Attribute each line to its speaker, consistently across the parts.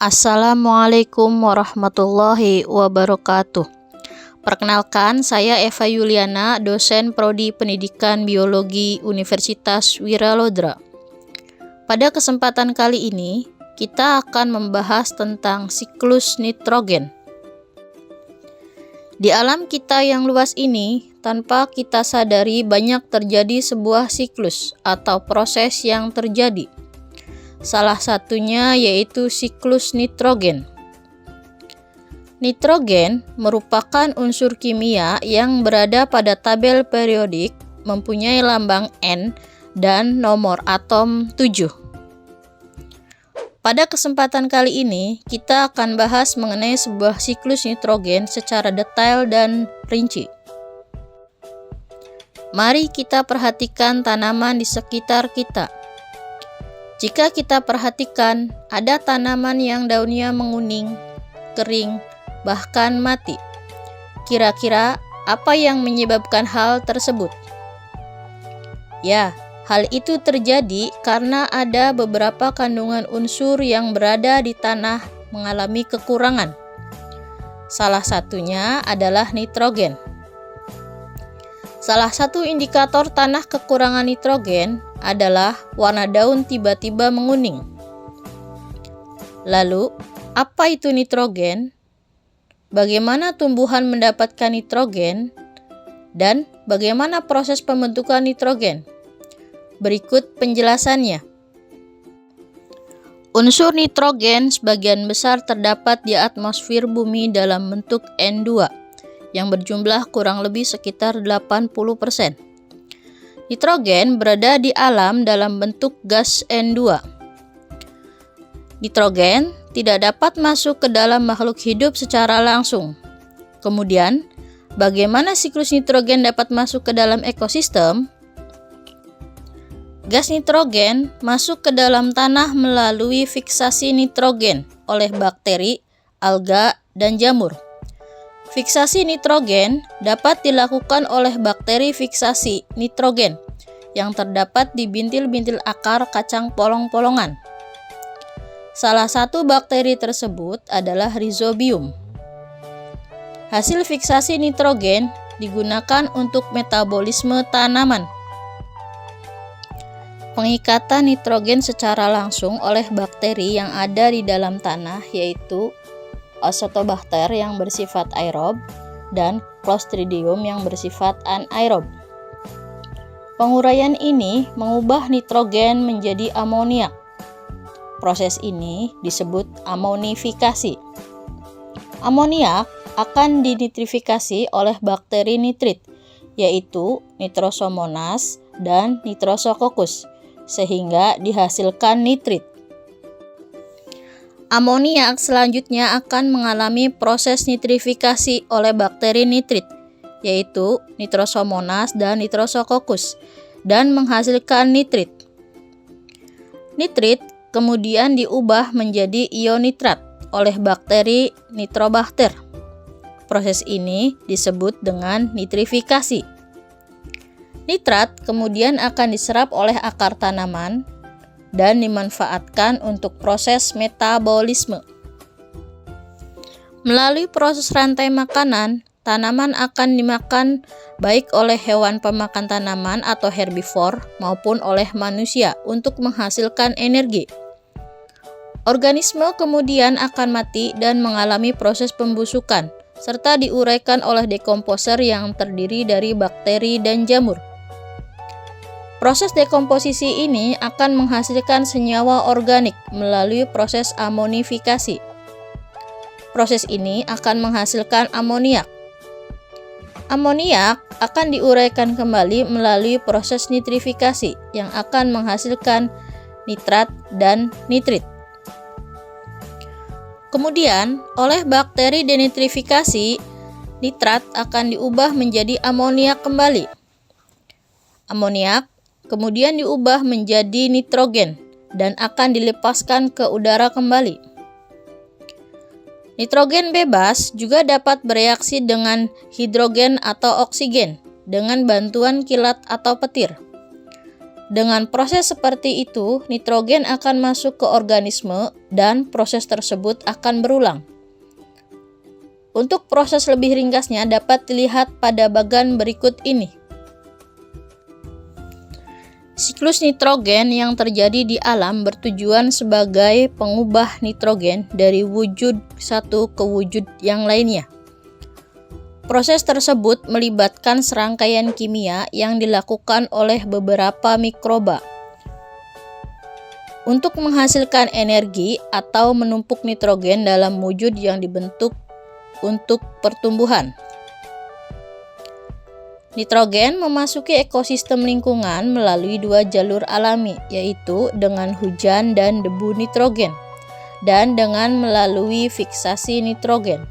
Speaker 1: Assalamualaikum warahmatullahi wabarakatuh. Perkenalkan, saya Eva Yuliana, dosen Prodi Pendidikan Biologi Universitas Wiralodra. Pada kesempatan kali ini, kita akan membahas tentang siklus nitrogen. Di alam kita yang luas ini, tanpa kita sadari banyak terjadi sebuah siklus atau proses yang terjadi. Salah satunya yaitu siklus nitrogen. Nitrogen merupakan unsur kimia yang berada pada tabel periodik, mempunyai lambang N dan nomor atom 7. Pada kesempatan kali ini, kita akan bahas mengenai sebuah siklus nitrogen secara detail dan rinci. Mari kita perhatikan tanaman di sekitar kita. Jika kita perhatikan, ada tanaman yang daunnya menguning, kering, bahkan mati. Kira-kira apa yang menyebabkan hal tersebut? Ya, hal itu terjadi karena ada beberapa kandungan unsur yang berada di tanah mengalami kekurangan. Salah satunya adalah nitrogen. Salah satu indikator tanah kekurangan nitrogen adalah warna daun tiba-tiba menguning. Lalu, apa itu nitrogen? Bagaimana tumbuhan mendapatkan nitrogen? Dan bagaimana proses pembentukan nitrogen? Berikut penjelasannya. Unsur nitrogen sebagian besar terdapat di atmosfer bumi dalam bentuk N2 yang berjumlah kurang lebih sekitar 80%. Nitrogen berada di alam dalam bentuk gas N2. Nitrogen tidak dapat masuk ke dalam makhluk hidup secara langsung. Kemudian, bagaimana siklus nitrogen dapat masuk ke dalam ekosistem? Gas nitrogen masuk ke dalam tanah melalui fiksasi nitrogen oleh bakteri, alga, dan jamur. Fiksasi nitrogen dapat dilakukan oleh bakteri fiksasi nitrogen yang terdapat di bintil-bintil akar kacang polong-polongan. Salah satu bakteri tersebut adalah Rhizobium. Hasil fiksasi nitrogen digunakan untuk metabolisme tanaman. Pengikatan nitrogen secara langsung oleh bakteri yang ada di dalam tanah yaitu Azotobacter yang bersifat aerob dan Clostridium yang bersifat anaerob. Penguraian ini mengubah nitrogen menjadi amoniak. Proses ini disebut amonifikasi. Amoniak akan dinitrifikasi oleh bakteri nitrit, yaitu Nitrosomonas dan Nitrosococcus, sehingga dihasilkan nitrit. Amoniak selanjutnya akan mengalami proses nitrifikasi oleh bakteri nitrit, yaitu Nitrosomonas dan Nitrosococcus, dan menghasilkan nitrit. Nitrit kemudian diubah menjadi ion nitrat oleh bakteri Nitrobacter. Proses ini disebut dengan nitrifikasi. Nitrat kemudian akan diserap oleh akar tanaman dan dimanfaatkan untuk proses metabolisme. Melalui proses rantai makanan, tanaman akan dimakan baik oleh hewan pemakan tanaman atau herbivor maupun oleh manusia untuk menghasilkan energi. Organisme kemudian akan mati dan mengalami proses pembusukan, serta diuraikan oleh dekomposer yang terdiri dari bakteri dan jamur. Proses dekomposisi ini akan menghasilkan senyawa organik melalui proses amonifikasi. Proses ini akan menghasilkan amoniak. Amoniak akan diuraikan kembali melalui proses nitrifikasi yang akan menghasilkan nitrat dan nitrit. Kemudian, oleh bakteri denitrifikasi, nitrat akan diubah menjadi amoniak kembali. Amoniak kemudian diubah menjadi nitrogen dan akan dilepaskan ke udara kembali. Nitrogen bebas juga dapat bereaksi dengan hidrogen atau oksigen dengan bantuan kilat atau petir. Dengan proses seperti itu, nitrogen akan masuk ke organisme dan proses tersebut akan berulang. Untuk proses lebih ringkasnya dapat dilihat pada bagan berikut ini. Siklus nitrogen yang terjadi di alam bertujuan sebagai pengubah nitrogen dari wujud satu ke wujud yang lainnya. Proses tersebut melibatkan serangkaian kimia yang dilakukan oleh beberapa mikroba untuk menghasilkan energi atau menumpuk nitrogen dalam wujud yang dibentuk untuk pertumbuhan. Nitrogen memasuki ekosistem lingkungan melalui dua jalur alami, yaitu dengan hujan dan debu nitrogen, dan dengan melalui fiksasi nitrogen.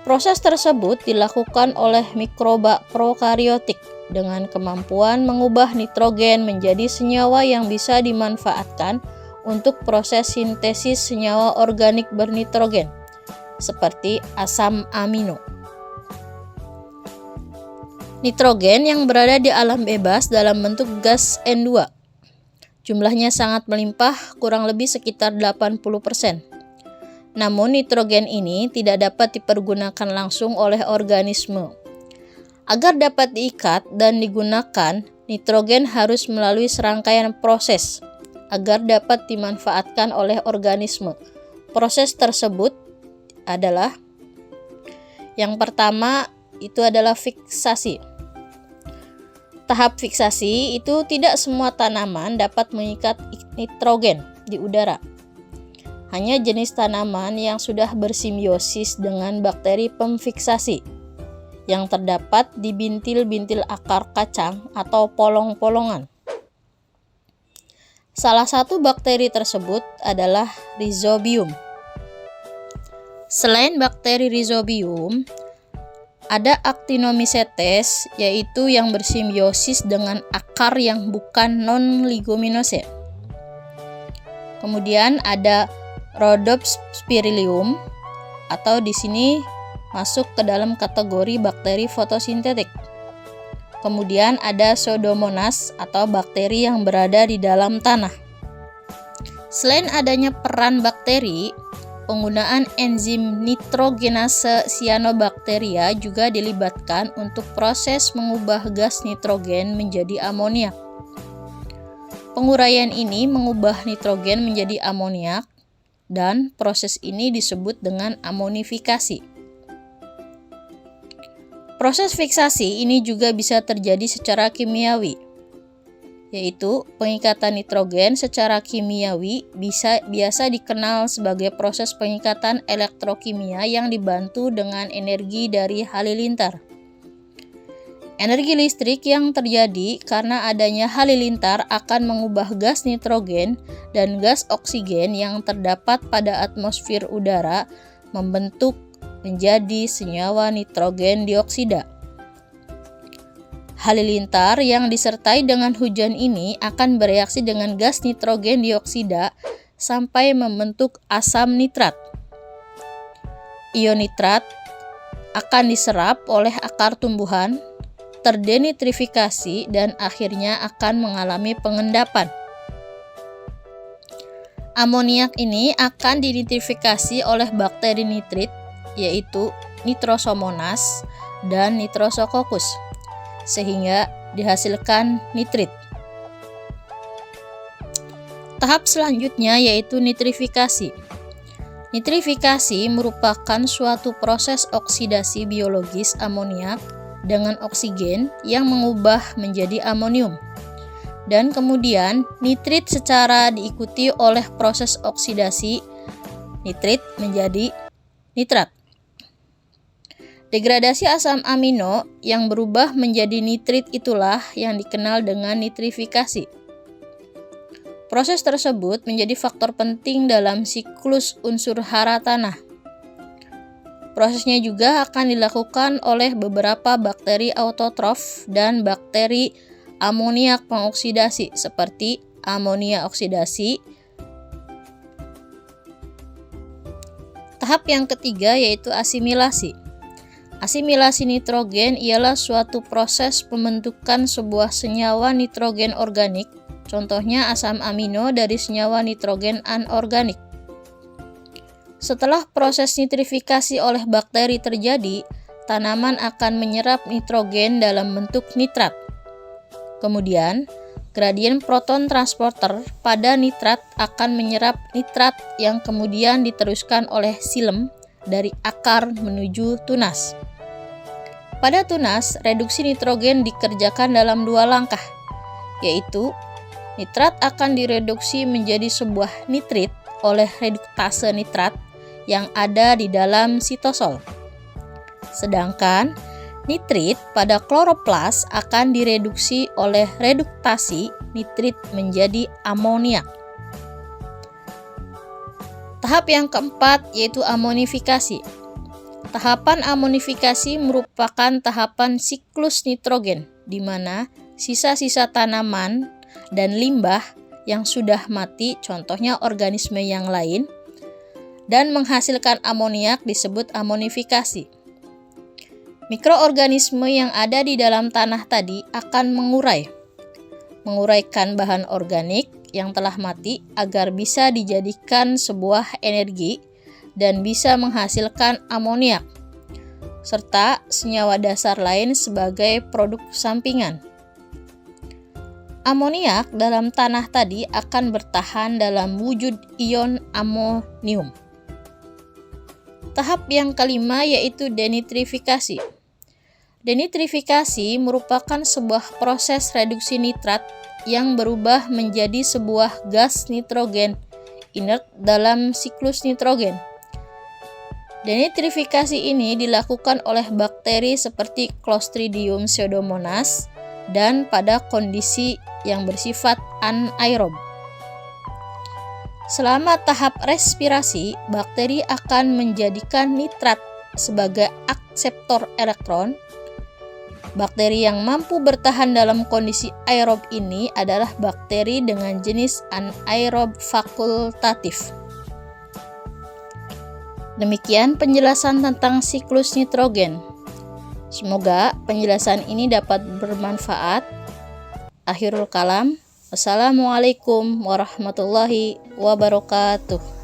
Speaker 1: Proses tersebut dilakukan oleh mikroba prokariotik dengan kemampuan mengubah nitrogen menjadi senyawa yang bisa dimanfaatkan untuk proses sintesis senyawa organik bernitrogen, seperti asam amino. Nitrogen yang berada di alam bebas dalam bentuk gas N2. Jumlahnya sangat melimpah, kurang lebih sekitar 80%. Namun nitrogen ini tidak dapat dipergunakan langsung oleh organisme. Agar dapat diikat dan digunakan, nitrogen harus melalui serangkaian proses agar dapat dimanfaatkan oleh organisme. Proses tersebut adalah yang pertama itu adalah fiksasi. Tahap fiksasi itu tidak semua tanaman dapat mengikat nitrogen di udara. Hanya jenis tanaman yang sudah bersimbiosis dengan bakteri pemfiksasi yang terdapat di bintil-bintil akar kacang atau polong-polongan. Salah satu bakteri tersebut adalah Rhizobium. Selain bakteri Rhizobium, ada Actinomycetes, yaitu yang bersimbiosis dengan akar yang bukan non-leguminose. Kemudian ada Rhodopsirillum, atau di sini masuk ke dalam kategori bakteri fotosintetik. Kemudian ada Pseudomonas atau bakteri yang berada di dalam tanah. Selain adanya peran bakteri, penggunaan enzim nitrogenase cyanobacteria juga dilibatkan untuk proses mengubah gas nitrogen menjadi amoniak. Penguraian ini mengubah nitrogen menjadi amoniak dan proses ini disebut dengan amonifikasi. Proses fiksasi ini juga bisa terjadi secara kimiawi, yaitu pengikatan nitrogen secara kimiawi biasa dikenal sebagai proses pengikatan elektrokimia yang dibantu dengan energi dari halilintar. Energi listrik yang terjadi karena adanya halilintar akan mengubah gas nitrogen dan gas oksigen yang terdapat pada atmosfer udara membentuk menjadi senyawa nitrogen dioksida. Halilintar yang disertai dengan hujan ini akan bereaksi dengan gas nitrogen dioksida sampai membentuk asam nitrat. Ion nitrat akan diserap oleh akar tumbuhan, terdenitrifikasi, dan akhirnya akan mengalami pengendapan. Amoniak ini akan dinitrifikasi oleh bakteri nitrit, yaitu Nitrosomonas dan Nitrosococcus, sehingga dihasilkan nitrit. Tahap selanjutnya yaitu nitrifikasi. Nitrifikasi merupakan suatu proses oksidasi biologis amoniak dengan oksigen yang mengubah menjadi amonium. Dan kemudian nitrit secara diikuti oleh proses oksidasi nitrit menjadi nitrat. Degradasi asam amino yang berubah menjadi nitrit itulah yang dikenal dengan nitrifikasi. Proses tersebut menjadi faktor penting dalam siklus unsur hara tanah. Prosesnya juga akan dilakukan oleh beberapa bakteri autotrof dan bakteri amoniak pengoksidasi seperti amonia oksidasi. Tahap yang ketiga yaitu asimilasi. Asimilasi nitrogen ialah suatu proses pembentukan sebuah senyawa nitrogen organik, contohnya asam amino dari senyawa nitrogen anorganik. Setelah proses nitrifikasi oleh bakteri terjadi, tanaman akan menyerap nitrogen dalam bentuk nitrat. Kemudian, gradien proton transporter pada nitrat akan menyerap nitrat yang kemudian diteruskan oleh xilem dari akar menuju tunas. Pada tunas, reduksi nitrogen dikerjakan dalam 2 langkah, yaitu nitrat akan direduksi menjadi sebuah nitrit oleh reduktase nitrat yang ada di dalam sitosol. Sedangkan nitrit pada kloroplas akan direduksi oleh reduktasi nitrit menjadi amoniak. Tahap yang keempat yaitu amonifikasi. Tahapan amonifikasi merupakan tahapan siklus nitrogen, di mana sisa-sisa tanaman dan limbah yang sudah mati, contohnya organisme yang lain, dan menghasilkan amoniak disebut amonifikasi. Mikroorganisme yang ada di dalam tanah tadi akan menguraikan bahan organik yang telah mati agar bisa dijadikan sebuah energi dan bisa menghasilkan amoniak, serta senyawa dasar lain sebagai produk sampingan. Amoniak dalam tanah tadi akan bertahan dalam wujud ion amonium. Tahap yang kelima yaitu denitrifikasi. Denitrifikasi merupakan sebuah proses reduksi nitrat yang berubah menjadi sebuah gas nitrogen inert dalam siklus nitrogen. Denitrifikasi ini dilakukan oleh bakteri seperti Clostridium pseudomonas dan pada kondisi yang bersifat anaerob. Selama tahap respirasi, bakteri akan menjadikan nitrat sebagai akseptor elektron. Bakteri yang mampu bertahan dalam kondisi aerob ini adalah bakteri dengan jenis anaerob fakultatif. Demikian penjelasan tentang siklus nitrogen. Semoga penjelasan ini dapat bermanfaat. Akhirul kalam. Wassalamualaikum warahmatullahi wabarakatuh.